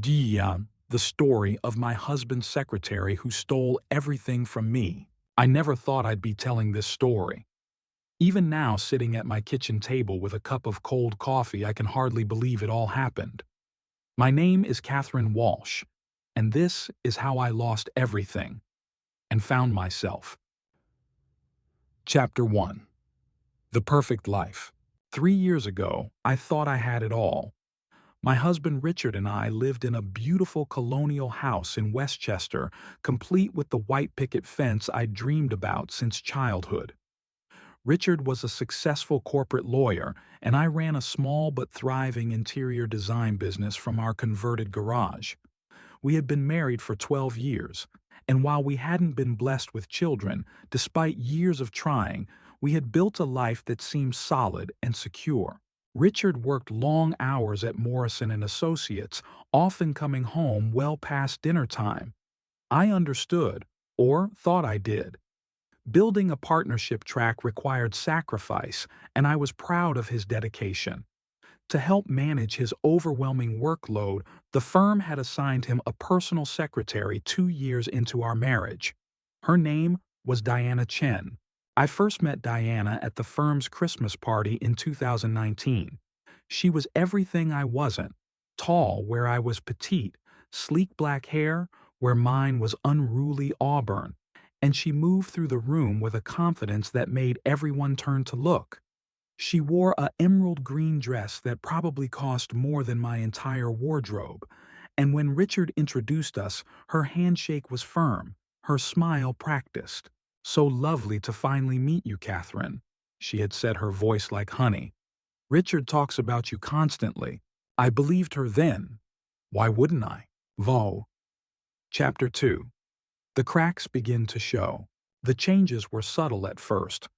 The story of my husband's secretary who stole everything from me. I never thought I'd be telling this story. Even now, sitting at my kitchen table with a cup of cold coffee, I can hardly believe it all happened. My name is Catherine Walsh, and this is how I lost everything and found myself. Chapter 1. The Perfect Life. 3 years ago, I thought I had it all. My husband Richard and I lived in a beautiful colonial house in Westchester, complete with the white picket fence I'd dreamed about since childhood. Richard was a successful corporate lawyer, and I ran a small but thriving interior design business from our converted garage. We had been married for 12 years, and while we hadn't been blessed with children, despite years of trying, we had built a life that seemed solid and secure. Richard worked long hours at Morrison and Associates, often coming home well past dinner time. I understood, or thought I did. Building a partnership track required sacrifice, and I was proud of his dedication. To help manage his overwhelming workload, the firm had assigned him a personal secretary 2 years into our marriage. Her name was Diana Chen. I first met Diana at the firm's Christmas party in 2019. She was everything I wasn't: tall where I was petite, sleek black hair where mine was unruly auburn, and she moved through the room with a confidence that made everyone turn to look. She wore a emerald green dress that probably cost more than my entire wardrobe, and when Richard introduced us, her handshake was firm, her smile practiced. "So lovely to finally meet you, Catherine," she had said, her voice like honey. "Richard talks about you constantly." I believed her then. Why wouldn't I? Vol. Chapter 2. The cracks begin to show. The changes were subtle at first.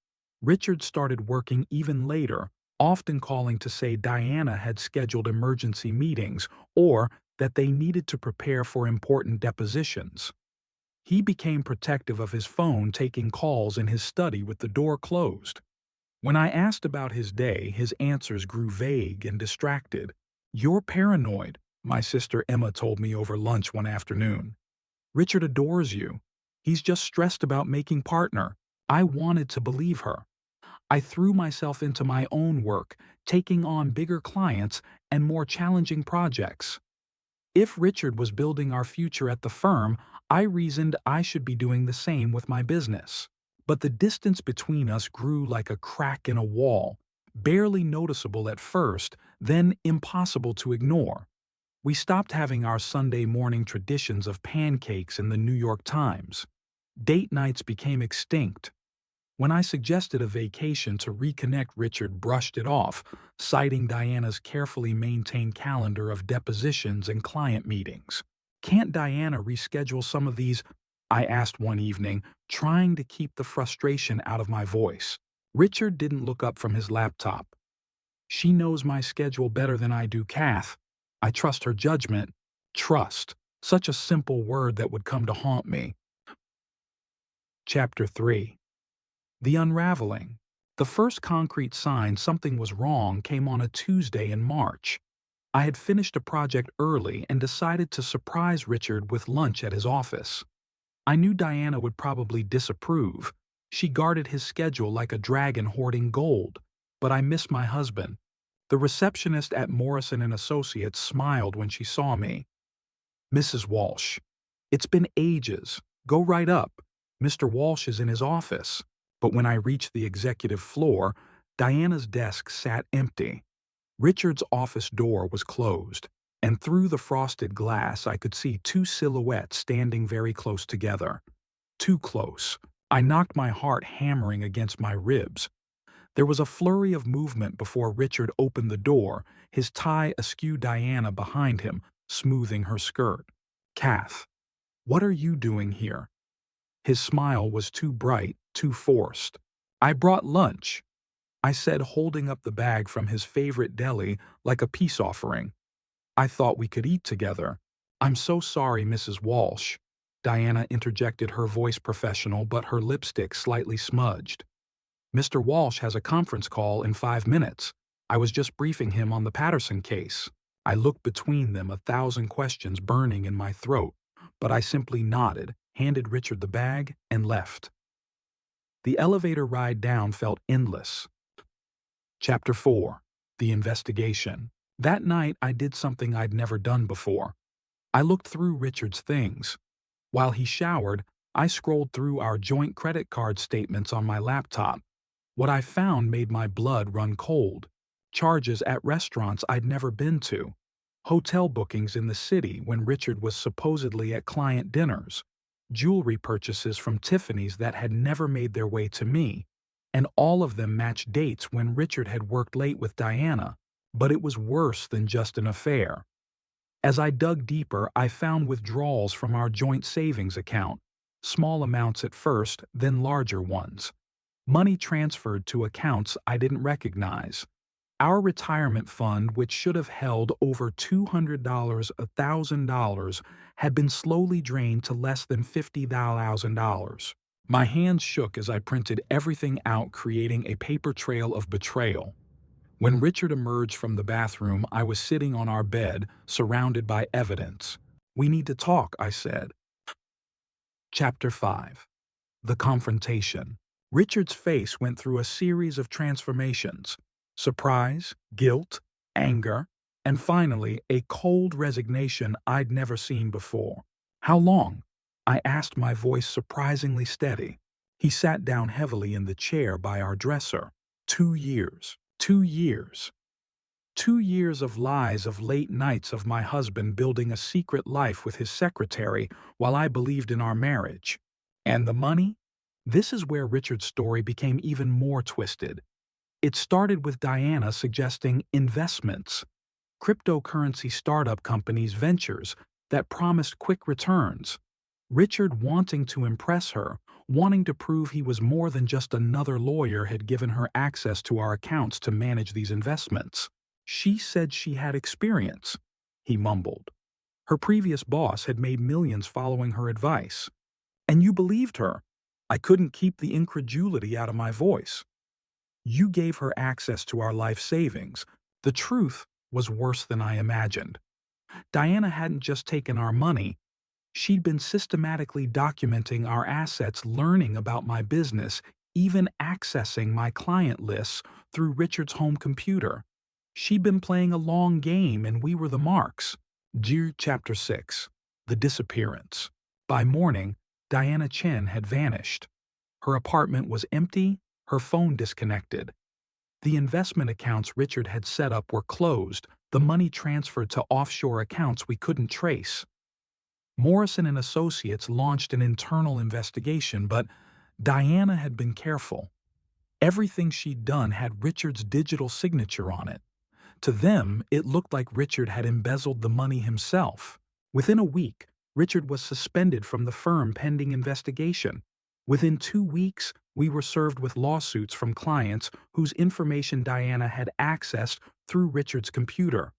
Richard started working even later, often calling to say Diana had scheduled emergency meetings or that they needed to prepare for important depositions. He became protective of his phone, taking calls in his study with the door closed. When I asked about his day, his answers grew vague and distracted. "You're paranoid," my sister Emma told me over lunch one afternoon. "Richard adores you. He's just stressed about making partner." I wanted to believe her. I threw myself into my own work, taking on bigger clients and more challenging projects. If Richard was building our future at the firm, I reasoned I should be doing the same with my business. But the distance between us grew like a crack in a wall, barely noticeable at first, then impossible to ignore. We stopped having our Sunday morning traditions of pancakes in the New York Times. Date nights became extinct. When I suggested a vacation to reconnect, Richard brushed it off, citing Diana's carefully maintained calendar of depositions and client meetings. "Can't Diana reschedule some of these?" I asked one evening, trying to keep the frustration out of my voice. Richard didn't look up from his laptop. "She knows my schedule better than I do, Kath. I trust her judgment." Trust. Such a simple word that would come to haunt me. Chapter 3. The Unraveling. The first concrete sign something was wrong came on a Tuesday in March. I had finished a project early and decided to surprise Richard with lunch at his office. I knew Diana would probably disapprove. She guarded his schedule like a dragon hoarding gold. But I missed my husband. The receptionist at Morrison and Associates smiled when she saw me. "Mrs. Walsh, it's been ages. Go right up. Mr. Walsh is in his office." But when I reached the executive floor, Diana's desk sat empty. Richard's office door was closed, and through the frosted glass I could see two silhouettes standing very close together. Too close. I knocked my heart hammering against my ribs. There was a flurry of movement before Richard opened the door, his tie askew, Diana behind him, smoothing her skirt. "Kath, what are you doing here?" His smile was too bright, too forced. "I brought lunch," I said, holding up the bag from his favorite deli like a peace offering. "I thought we could eat together." "I'm so sorry, Mrs. Walsh." Diana interjected, her voice professional but her lipstick slightly smudged. "Mr. Walsh has a conference call in 5 minutes. I was just briefing him on the Patterson case." I looked between them, 1,000 questions burning in my throat, but I simply nodded, handed Richard the bag, and left. The elevator ride down felt endless. Chapter 4. The Investigation. That night, I did something I'd never done before. I looked through Richard's things. While he showered, I scrolled through our joint credit card statements on my laptop. What I found made my blood run cold. Charges at restaurants I'd never been to. Hotel bookings in the city when Richard was supposedly at client dinners. Jewelry purchases from Tiffany's that had never made their way to me. And all of them matched dates when Richard had worked late with Diana. But it was worse than just an affair. As I dug deeper, I found withdrawals from our joint savings account. Small amounts at first, then larger ones. Money transferred to accounts I didn't recognize. Our retirement fund, which should have held over $200, $1,000, had been slowly drained to less than $50,000. My hands shook as I printed everything out, creating a paper trail of betrayal. When Richard emerged from the bathroom, I was sitting on our bed, surrounded by evidence. "We need to talk," I said. Chapter 5. The Confrontation. Richard's face went through a series of transformations. Surprise, guilt, anger, and finally a cold resignation I'd never seen before. "How long?" I asked, my voice surprisingly steady. He sat down heavily in the chair by our dresser. 2 years. 2 years. 2 years of lies, of late nights, of my husband building a secret life with his secretary while I believed in our marriage. And the money? This is where Richard's story became even more twisted. It started with Diana suggesting investments, cryptocurrency startup companies, ventures that promised quick returns. Richard, wanting to impress her, wanting to prove he was more than just another lawyer, had given her access to our accounts to manage these investments. She said she had experience, he mumbled. Her previous boss had made millions following her advice. And you believed her? I couldn't keep the incredulity out of my voice. You gave her access to our life savings. The truth was worse than I imagined. Diana hadn't just taken our money. She'd been systematically documenting our assets, learning about my business, even accessing my client lists through Richard's home computer. She'd been playing a long game, and we were the marks. Chapter 6. The Disappearance. By morning, Diana Chen had vanished. Her apartment was empty, her phone disconnected. The investment accounts Richard had set up were closed, the money transferred to offshore accounts we couldn't trace. Morrison and Associates launched an internal investigation, but Diana had been careful. Everything she'd done had Richard's digital signature on it. To them, it looked like Richard had embezzled the money himself. Within a week, Richard was suspended from the firm pending investigation. Within 2 weeks, we were served with lawsuits from clients whose information Diana had accessed through Richard's computer.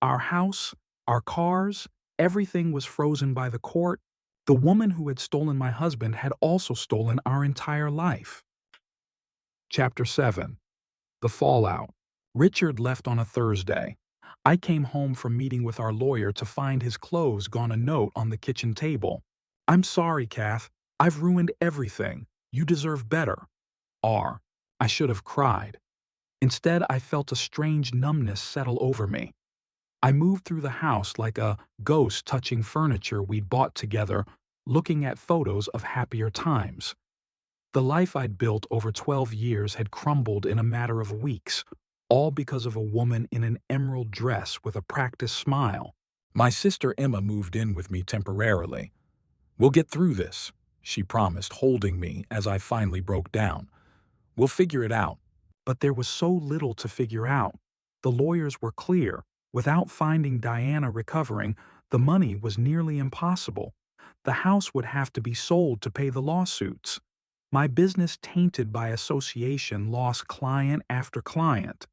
Our house, our cars, everything was frozen by the court. The woman who had stolen my husband had also stolen our entire life. Chapter 7. The Fallout. Richard left on a Thursday. I came home from meeting with our lawyer to find his clothes gone, a note on the kitchen table. "I'm sorry, Kath. I've ruined everything. You deserve better." I should have cried. Instead, I felt a strange numbness settle over me. I moved through the house like a ghost, touching furniture we'd bought together, looking at photos of happier times. The life I'd built over 12 years had crumbled in a matter of weeks, all because of a woman in an emerald dress with a practiced smile. My sister Emma moved in with me temporarily. "We'll get through this," she promised, holding me as I finally broke down. "We'll figure it out." But there was so little to figure out. The lawyers were clear. Without finding Diana recovering, the money was nearly impossible. The house would have to be sold to pay the lawsuits. My business, tainted by association, lost client after client.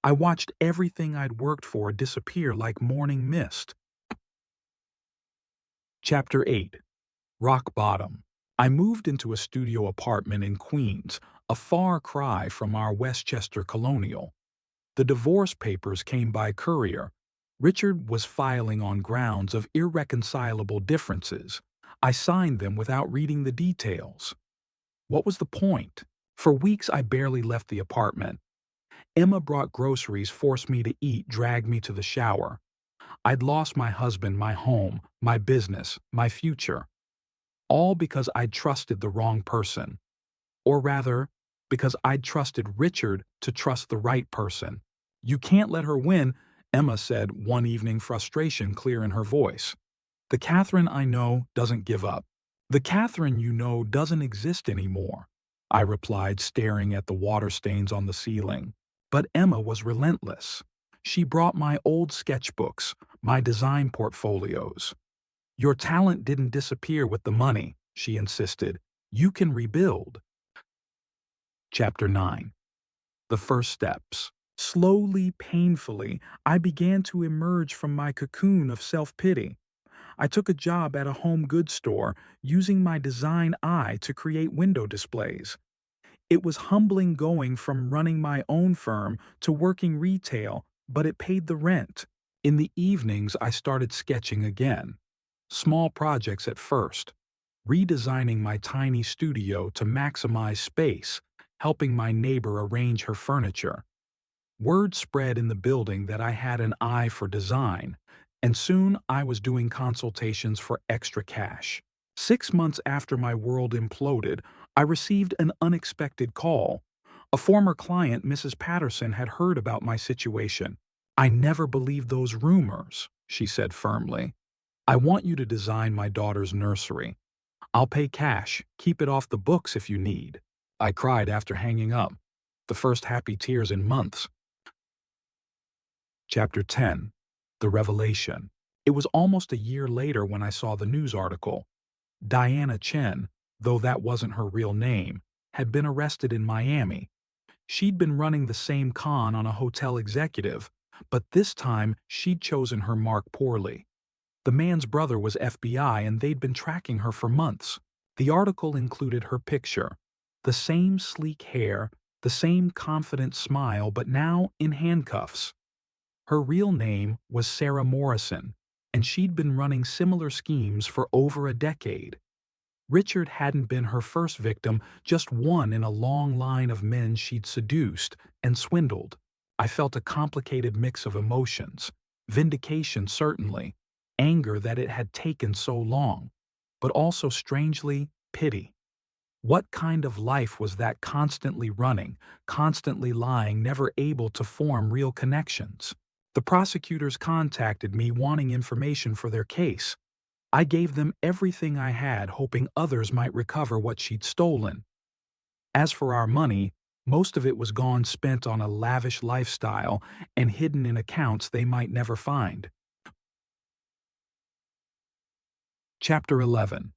I watched everything I'd worked for disappear like morning mist. Chapter 8. Rock Bottom. I moved into a studio apartment in Queens, a far cry from our Westchester colonial. The divorce papers came by courier. Richard was filing on grounds of irreconcilable differences. I signed them without reading the details. What was the point? For weeks I barely left the apartment. Emma brought groceries, forced me to eat, dragged me to the shower. I'd lost my husband, my home, my business, my future. All because I'd trusted the wrong person. Or rather, because I'd trusted Richard to trust the right person. You can't let her win, Emma said one evening, frustration clear in her voice. The Catherine I know doesn't give up. The Catherine you know doesn't exist anymore, I replied, staring at the water stains on the ceiling. But Emma was relentless. She brought my old sketchbooks, my design portfolios. Your talent didn't disappear with the money, she insisted. You can rebuild. Chapter 9. The First Steps. Slowly, painfully, I began to emerge from my cocoon of self-pity. I took a job at a home goods store, using my design eye to create window displays. It was humbling going from running my own firm to working retail, but it paid the rent. In the evenings, I started sketching again. Small projects at first, redesigning my tiny studio to maximize space, helping my neighbor arrange her furniture. Word spread in the building that I had an eye for design, and soon I was doing consultations for extra cash. 6 months after my world imploded, I received an unexpected call. A former client, Mrs. Patterson, had heard about my situation. I never believed those rumors, she said firmly. I want you to design my daughter's nursery. I'll pay cash, keep it off the books if you need. I cried after hanging up, the first happy tears in months. Chapter 10. The Revelation. It was almost a year later when I saw the news article. Diana Chen, though that wasn't her real name, had been arrested in Miami. She'd been running the same con on a hotel executive, but this time she'd chosen her mark poorly. The man's brother was FBI and they'd been tracking her for months. The article included her picture. The same sleek hair, the same confident smile, but now in handcuffs. Her real name was Sarah Morrison, and she'd been running similar schemes for over a decade. Richard hadn't been her first victim, just one in a long line of men she'd seduced and swindled. I felt a complicated mix of emotions. Vindication, certainly. Anger that it had taken so long. But also, strangely, pity. What kind of life was that, constantly running, constantly lying, never able to form real connections? The prosecutors contacted me wanting information for their case. I gave them everything I had, hoping others might recover what she'd stolen. As for our money, most of it was gone, spent on a lavish lifestyle and hidden in accounts they might never find. Chapter 11.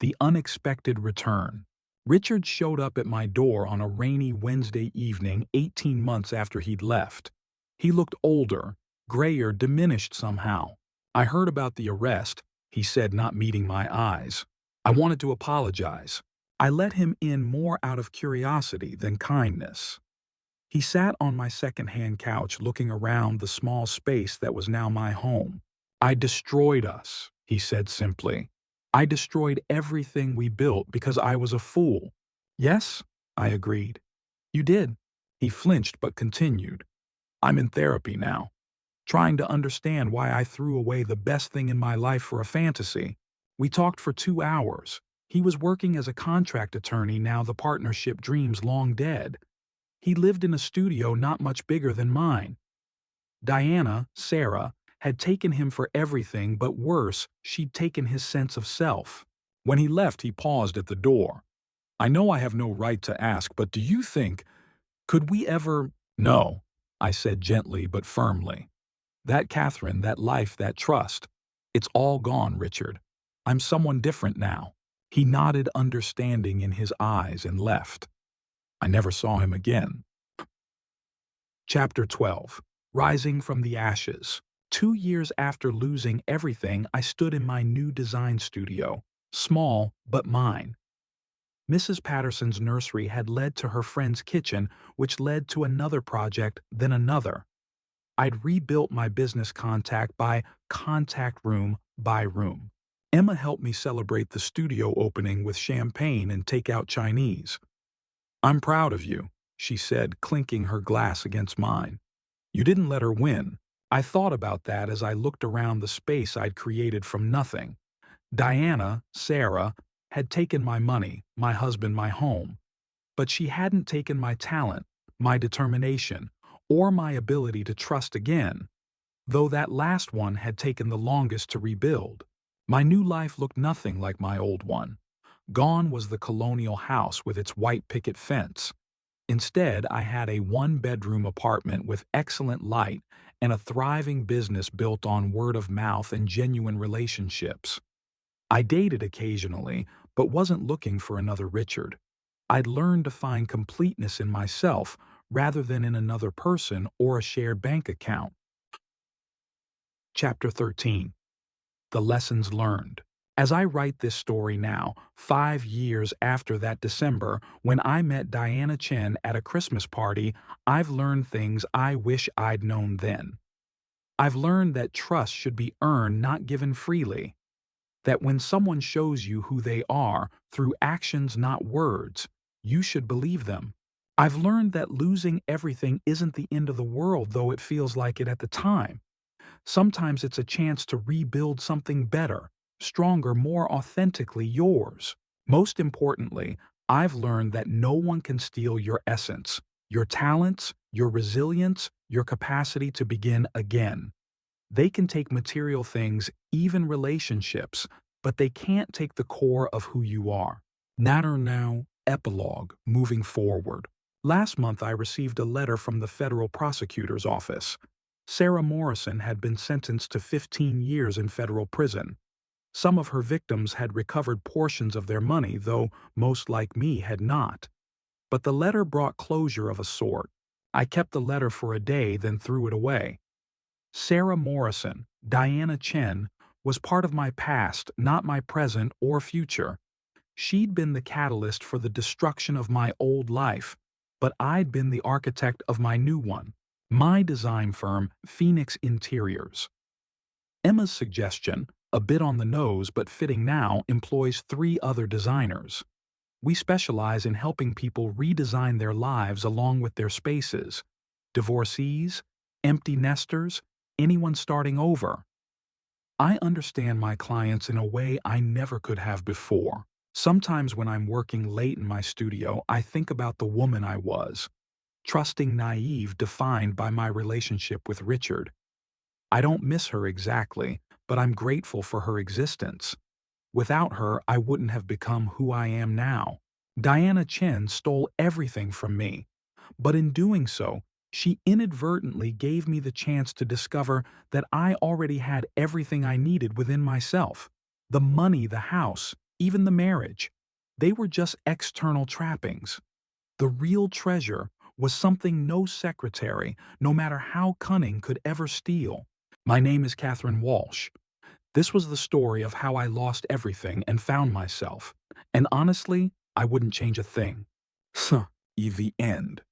The Unexpected Return. Richard showed up at my door on a rainy Wednesday evening 18 months after he'd left. He looked older, grayer, diminished somehow. I heard about the arrest, he said, not meeting my eyes. I wanted to apologize. I let him in more out of curiosity than kindness. He sat on my second-hand couch looking around the small space that was now my home. I destroyed us, he said simply. I destroyed everything we built because I was a fool. Yes, I agreed. You did. He flinched but continued. I'm in therapy now, trying to understand why I threw away the best thing in my life for a fantasy. We talked for 2 hours. He was working as a contract attorney, now the partnership dream's long dead. He lived in a studio not much bigger than mine. Diana, Sarah, had taken him for everything, but worse, she'd taken his sense of self. When he left, he paused at the door. I know I have no right to ask, but do you think, could we ever— No, I said gently but firmly. That Catherine, that life, that trust, it's all gone, Richard. I'm someone different now. He nodded, understanding in his eyes, and left. I never saw him again. Chapter 12. Rising from the Ashes. 2 years after losing everything, I stood in my new design studio, small but mine. Mrs. Patterson's nursery had led to her friend's kitchen, which led to another project, then another. I'd rebuilt my business contact room by room. Emma helped me celebrate the studio opening with champagne and takeout Chinese. "I'm proud of you," she said, clinking her glass against mine. "You didn't let her win." I thought about that as I looked around the space I'd created from nothing. Diana, Sarah, had taken my money, my husband, my home. But she hadn't taken my talent, my determination, or my ability to trust again, though that last one had taken the longest to rebuild. My new life looked nothing like my old one. Gone was the colonial house with its white picket fence. Instead, I had a one-bedroom apartment with excellent light and a thriving business built on word of mouth and genuine relationships. I dated occasionally, but wasn't looking for another Richard. I'd learned to find completeness in myself rather than in another person or a shared bank account. Chapter 13. The Lessons Learned. As I write this story now, 5 years after that December when I met Diana Chen at a Christmas party, I've learned things I wish I'd known then. I've learned that trust should be earned, not given freely. That when someone shows you who they are through actions, not words, you should believe them. I've learned that losing everything isn't the end of the world, though it feels like it at the time. Sometimes it's a chance to rebuild something better, stronger, more authentically yours. Most importantly, I've learned that no one can steal your essence, your talents, your resilience, your capacity to begin again. They can take material things, even relationships, but they can't take the core of who you are. Natter now, epilogue, moving forward. Last month I received a letter from the federal prosecutor's office. Sarah Morrison had been sentenced to 15 years in federal prison. Some of her victims had recovered portions of their money, though most like me had not. But the letter brought closure of a sort. I kept the letter for a day, then threw it away. Sarah Morrison, Diana Chen, was part of my past, not my present or future. She'd been the catalyst for the destruction of my old life, but I'd been the architect of my new one, my design firm, Phoenix Interiors. Emma's suggestion, a bit on the nose but fitting now, employs 3 other designers. We specialize in helping people redesign their lives along with their spaces. Divorcees, empty nesters, anyone starting over. I understand my clients in a way I never could have before. Sometimes when I'm working late in my studio, I think about the woman I was, trusting, naive, defined by my relationship with Richard. I don't miss her exactly, but I'm grateful for her existence. Without her, I wouldn't have become who I am now. Diana Chen stole everything from me, but in doing so, she inadvertently gave me the chance to discover that I already had everything I needed within myself. The money, the house, even the marriage. They were just external trappings. The real treasure was something no secretary, no matter how cunning, could ever steal. My name is Catherine Walsh. This was the story of how I lost everything and found myself. And honestly, I wouldn't change a thing. The end.